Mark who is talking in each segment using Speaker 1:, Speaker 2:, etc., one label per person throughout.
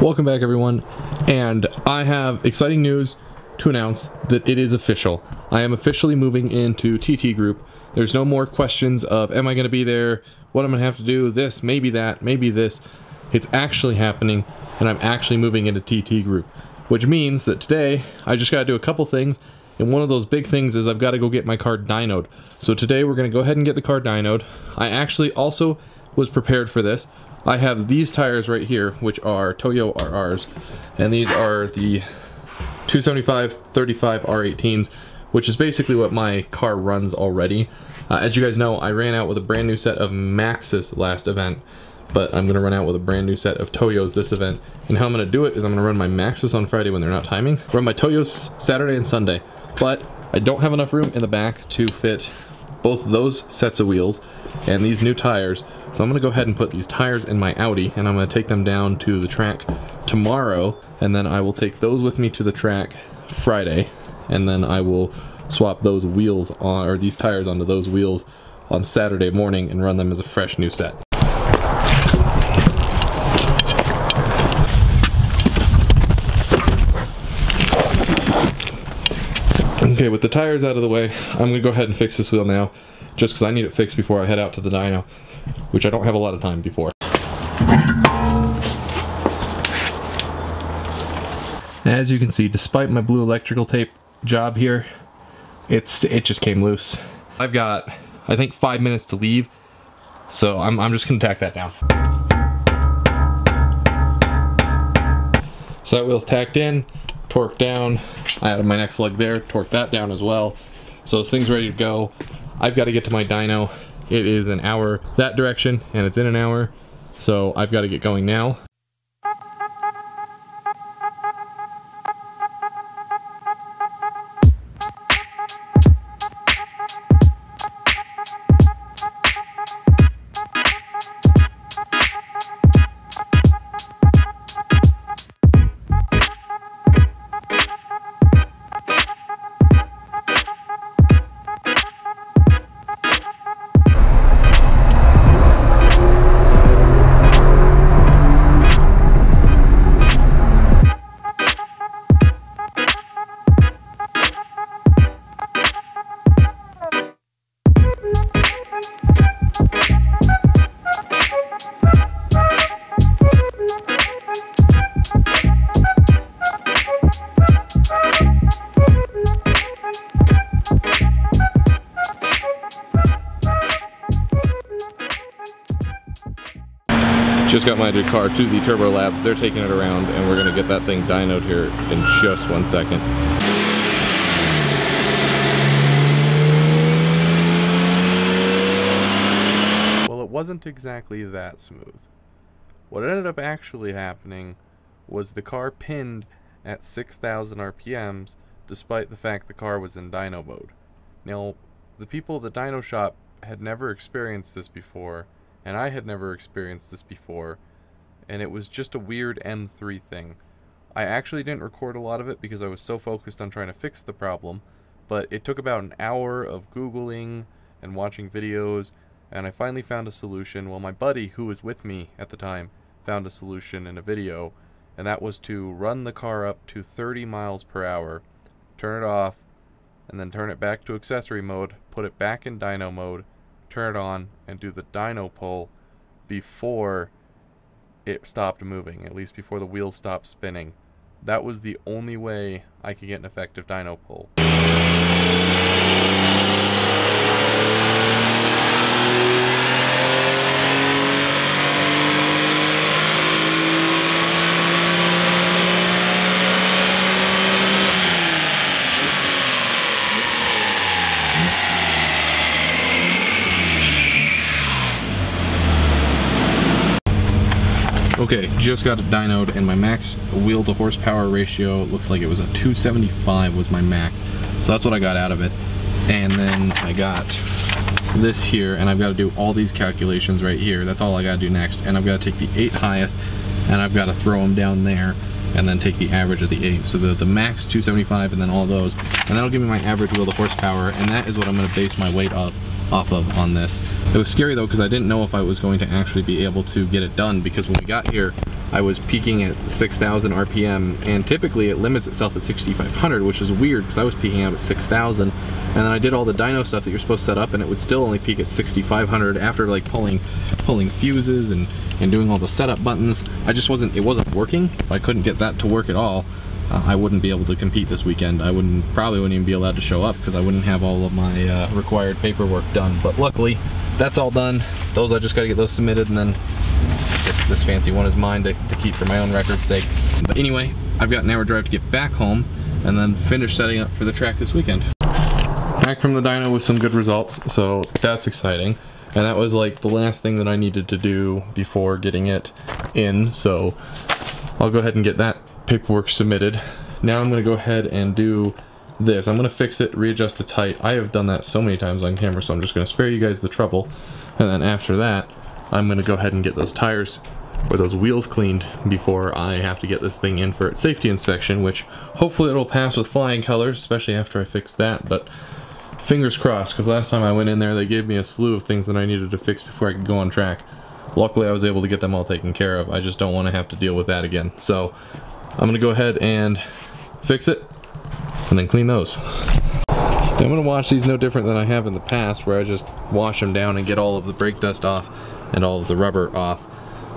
Speaker 1: Welcome back, everyone, and I have exciting news to announce that it is official. I am officially moving into TT Group. There's no more questions of, am I going to be there, what I'm going to have to do, this, maybe that, maybe this. It's actually happening, and I'm actually moving into TT Group, which means that today I just got to do a couple things, and one of those big things is I've got to go get my car dynoed. So today we're going to go ahead and get the car dynoed. I actually also was prepared for this. I have these tires right here, which are Toyo RRs, and these are the 275/35 R18s, which is basically what my car runs already. As you guys know, I ran out with a brand new set of Maxxis last event, but I'm going to run out with a brand new set of Toyos this event. And how I'm going to do it is I'm going to run my Maxxis on Friday when they're not timing, run my Toyos Saturday and Sunday, but I don't have enough room in the back to fit both those sets of wheels and these new tires. So I'm going to go ahead and put these tires in my Audi, and I'm going to take them down to the track tomorrow, and then I will take those with me to the track Friday, and then I will swap those wheels on, or these tires onto those wheels on Saturday morning and run them as a fresh new set. Okay, with the tires out of the way, I'm going to go ahead and fix this wheel now, just because I need it fixed before I head out to the dyno, which I don't have a lot of time before. As you can see, despite my blue electrical tape job here, it just came loose. I've got, I think, 5 minutes to leave, so I'm just going to tack that down. So that wheel's tacked in, torqued down. I added my next leg there, torqued that down as well. So this thing's ready to go. I've got to get to my dyno. It is an hour that direction, and it's in an hour, so I've got to get going now. Just got my new car to the Turbo Labs. They're taking it around, and we're going to get that thing dynoed here in just 1 second.
Speaker 2: Well, it wasn't exactly that smooth. What ended up actually happening was the car pinned at 6,000 RPMs, despite the fact the car was in dyno mode. Now, the people at the dyno shop had never experienced this before, and I had never experienced this before, and it was just a weird M3 thing. I actually didn't record a lot of it because I was so focused on trying to fix the problem, but it took about an hour of Googling and watching videos, and I finally found a solution. Well, my buddy, who was with me at the time, found a solution in a video, and that was to run the car up to 30 miles per hour, turn it off, and then turn it back to accessory mode, put it back in dyno mode, turn it on, and do the dyno pull before it stopped moving, at least before the wheels stopped spinning. That was the only way I could get an effective dyno pull.
Speaker 1: Okay, just got it dynoed, and my max wheel to horsepower ratio looks like it was a 275 was my max. So that's what I got out of it. And then I got this here, and I've got to do all these calculations right here. That's all I got to do next. And I've got to take the 8 highest, and I've got to throw them down there, and then take the average of the 8. So the max 275, and then all those. And that'll give me my average wheel to horsepower, and that is what I'm going to base my weight off of on this. It was scary though, because I didn't know if I was going to actually be able to get it done, because when we got here I was peaking at 6,000 RPM, and typically it limits itself at 6,500, which is weird because I was peaking out at 6,000, and then I did all the dyno stuff that you're supposed to set up, and it would still only peak at 6,500 after like pulling fuses and doing all the setup buttons. It wasn't working. If I couldn't get that to work at all, I wouldn't be able to compete this weekend. I probably wouldn't even be allowed to show up because I wouldn't have all of my required paperwork done. But luckily, that's all done. Those, I just gotta get those submitted, and then this fancy one is mine to keep for my own record's sake. But anyway, I've got an hour drive to get back home and then finish setting up for the track this weekend. Back from the dyno with some good results, so that's exciting. And that was like the last thing that I needed to do before getting it in, so I'll go ahead and get that paperwork submitted. Now I'm going to go ahead and do this. I'm going to fix it, readjust its height. I have done that so many times on camera, so I'm just going to spare you guys the trouble. And then after that, I'm going to go ahead and get those tires or those wheels cleaned before I have to get this thing in for its safety inspection, which hopefully it'll pass with flying colors, especially after I fix that. But fingers crossed, because last time I went in there, they gave me a slew of things that I needed to fix before I could go on track. Luckily, I was able to get them all taken care of. I just don't want to have to deal with that again. So I'm going to go ahead and fix it and then clean those. Now, I'm going to wash these no different than I have in the past, where I just wash them down and get all of the brake dust off and all of the rubber off.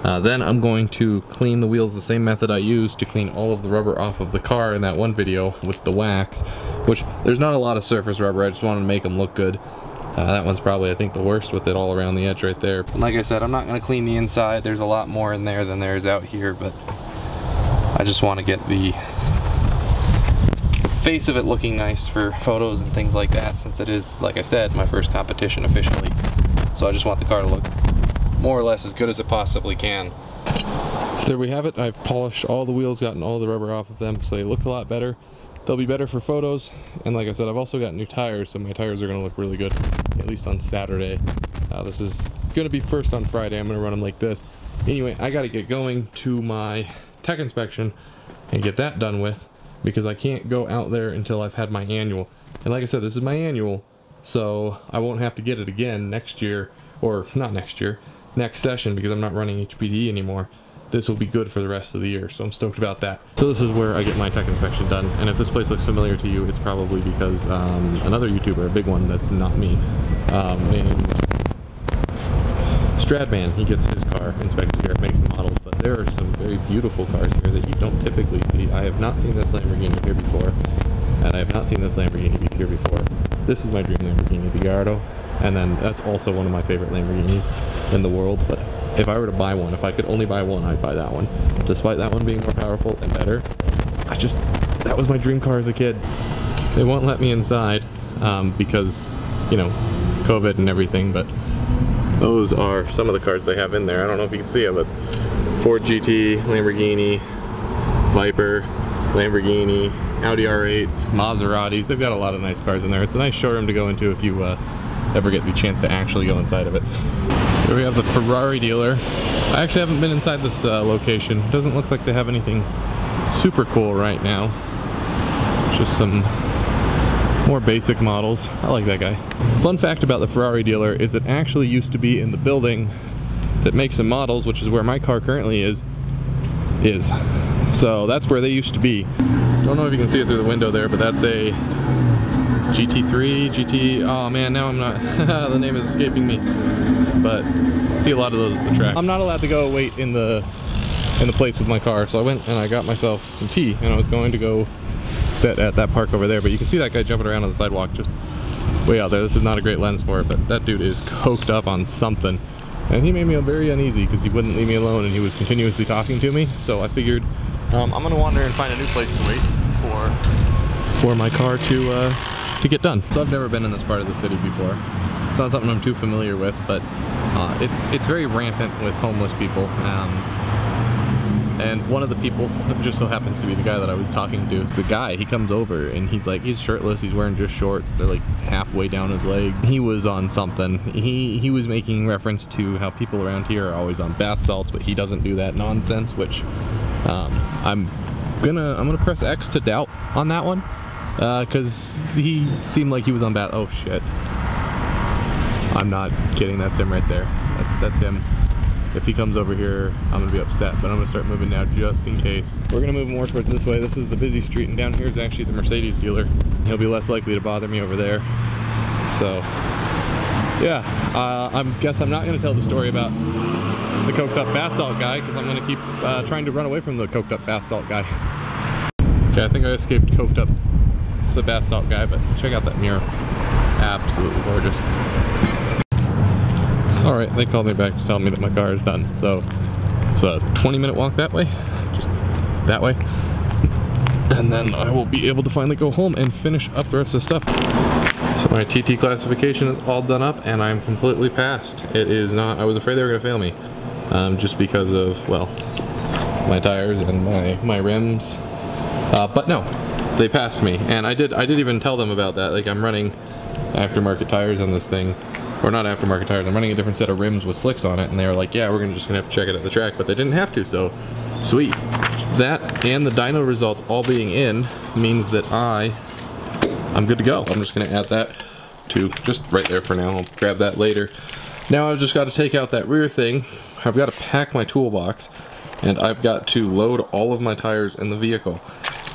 Speaker 1: Then I'm going to clean the wheels the same method I used to clean all of the rubber off of the car in that one video with the wax, which there's not a lot of surface rubber. I just wanted to make them look good. That one's probably, I think, the worst with it all around the edge right there. And like I said, I'm not going to clean the inside. There's a lot more in there than there is out here, but I just want to get the face of it looking nice for photos and things like that, since it is, like I said, my first competition officially. So I just want the car to look more or less as good as it possibly can. So there we have it. I've polished all the wheels, gotten all the rubber off of them, so they look a lot better. They'll be better for photos, and like I said, I've also got new tires, so my tires are going to look really good, at least on Saturday. This is going to be first on Friday. I'm going to run them like this. Anyway, I got to get going to my tech inspection and get that done with, because I can't go out there until I've had my annual. And like I said, this is my annual, so I won't have to get it again next year, or not next year, next session, because I'm not running HPDE anymore. This will be good for the rest of the year, so I'm stoked about that. So this is where I get my tech inspection done, and if this place looks familiar to you, it's probably because another YouTuber, a big one that's not me, named Stradman, he gets his car inspected here at Makes and Models, but there are some very beautiful cars here that you don't typically see. I have not seen this Lamborghini here before, and I have not seen this Lamborghini here before. This is my dream Lamborghini, the Gallardo, and then that's also one of my favorite Lamborghinis in the world. But if I were to buy one, if I could only buy one, I'd buy that one. Despite that one being more powerful and better, that was my dream car as a kid. They won't let me inside because, you know, COVID and everything, but those are some of the cars they have in there. I don't know if you can see it, but Ford GT, Lamborghini, Viper, Lamborghini, Audi R8s, Maseratis. They've got a lot of nice cars in there. It's a nice showroom to go into if you ever get the chance to actually go inside of it. Here we have the Ferrari dealer. I actually haven't been inside this location. It doesn't look like they have anything super cool right now. Just some more basic models. I like that guy. Fun fact about the Ferrari dealer is it actually used to be in the building that makes the models, which is where my car currently is. So that's where they used to be. Don't know if you can see it through the window there, but that's a GT3, oh man, now I'm not, the name is escaping me. But see a lot of those at the track. I'm not allowed to go wait in the place with my car, so I went and I got myself some tea, and I was going to go sit at that park over there, but you can see that guy jumping around on the sidewalk just way out there. This is not a great lens for it, but that dude is coked up on something. And he made me very uneasy because he wouldn't leave me alone and he was continuously talking to me. So I figured I'm gonna wander and find a new place to wait for my car to get done. So I've never been in this part of the city before. It's not something I'm too familiar with, but it's very rampant with homeless people. And one of the people just so happens to be the guy that I was talking to. The guy, he comes over and he's shirtless, he's wearing just shorts, they're like halfway down his leg. He was on something. He was making reference to how people around here are always on bath salts, but he doesn't do that nonsense, which I'm gonna press X to doubt on that one, because he seemed like he was on bath. Oh shit. I'm not kidding, that's him right there. That's him. If he comes over here, I'm gonna be upset, but I'm gonna start moving now just in case. We're gonna move more towards this way. This is the busy street, and down here is actually the Mercedes dealer. He'll be less likely to bother me over there. So, yeah, I guess I'm not gonna tell the story about the coked up bath salt guy, because I'm gonna keep trying to run away from the coked up bath salt guy. Okay, I think I escaped coked up the bath salt guy, but check out that mirror. Absolutely gorgeous. Alright, they called me back to tell me that my car is done, so it's a 20-minute walk that way, just that way, and then I will be able to finally go home and finish up the rest of the stuff. So my TT classification is all done up, and I'm completely passed. It is not, I was afraid they were going to fail me, just because of, well, my tires and my rims, but no, they passed me, and I did even tell them about that. Like, I'm running aftermarket tires on this thing, or not aftermarket tires, I'm running a different set of rims with slicks on it, and they were like, yeah, we're just gonna have to check it at the track, but they didn't have to, so sweet. That and the dyno results all being in means that I'm good to go. I'm just gonna add that to just right there for now. I'll grab that later. Now I've just got to take out that rear thing. I've got to pack my toolbox, and I've got to load all of my tires in the vehicle.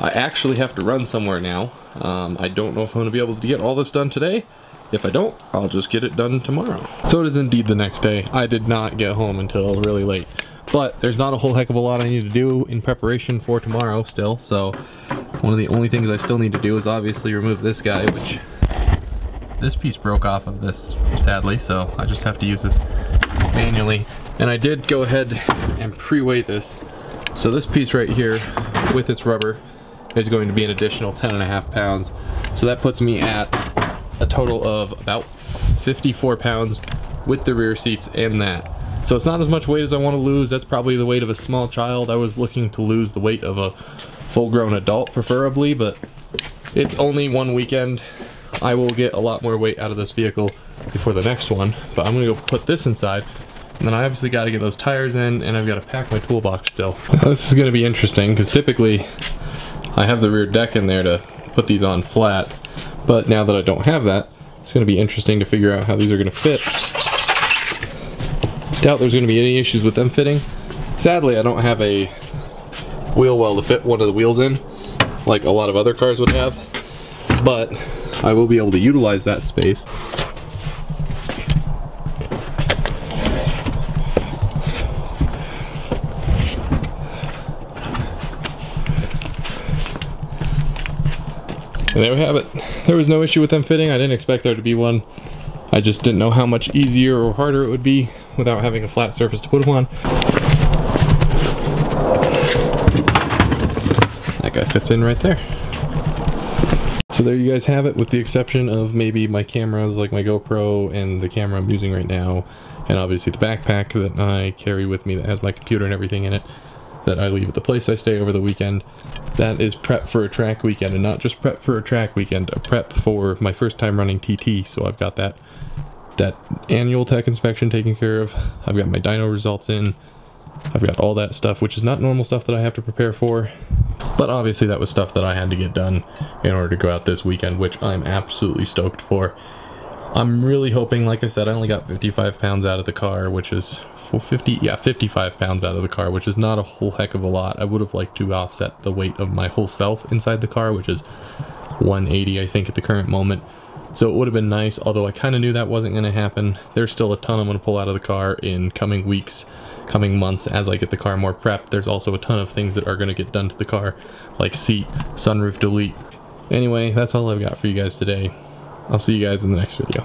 Speaker 1: I actually have to run somewhere now. I don't know if I'm going to be able to get all this done today. If I don't, I'll just get it done tomorrow. So it is indeed the next day. I did not get home until really late. But there's not a whole heck of a lot I need to do in preparation for tomorrow still. So one of the only things I still need to do is obviously remove this guy, which this piece broke off of this, sadly. So I just have to use this manually. And I did go ahead and pre-weigh this. So this piece right here with its rubber is going to be an additional 10.5 pounds. So that puts me at a total of about 54 pounds with the rear seats and that. So it's not as much weight as I want to lose. That's probably the weight of a small child. I was looking to lose the weight of a full-grown adult preferably, but it's only one weekend. I will get a lot more weight out of this vehicle before the next one, but I'm gonna go put this inside. And then I obviously got to get those tires in, and I've got to pack my toolbox still. Now, this is going to be interesting because typically I have the rear deck in there to put these on flat, but now that I don't have that, it's going to be interesting to figure out how these are going to fit. Doubt there's going to be any issues with them fitting. Sadly, I don't have a wheel well to fit one of the wheels in, like a lot of other cars would have, but I will be able to utilize that space. And there we have it. There was no issue with them fitting. I didn't expect there to be one. I just didn't know how much easier or harder it would be without having a flat surface to put them on. That guy fits in right there. So there you guys have it, with the exception of maybe my cameras, like my GoPro and the camera I'm using right now, and obviously the backpack that I carry with me that has my computer and everything in it, that I leave at the place I stay over the weekend. That is prep for a track weekend, and not just prep for a track weekend, a prep for my first time running TT. So I've got that annual tech inspection taken care of. I've got my dyno results in. I've got all that stuff, which is not normal stuff that I have to prepare for. But obviously that was stuff that I had to get done in order to go out this weekend, which I'm absolutely stoked for. I'm really hoping, like I said, I only got 55 pounds out of the car, which is 55 pounds out of the car, which is not a whole heck of a lot. I would have liked to offset the weight of my whole self inside the car, which is 180, I think, at the current moment. So it would have been nice, although I kind of knew that wasn't going to happen. There's still a ton I'm going to pull out of the car in coming weeks, coming months, as I get the car more prepped. There's also a ton of things that are going to get done to the car, like seat, sunroof delete. Anyway, that's all I've got for you guys today. I'll see you guys in the next video.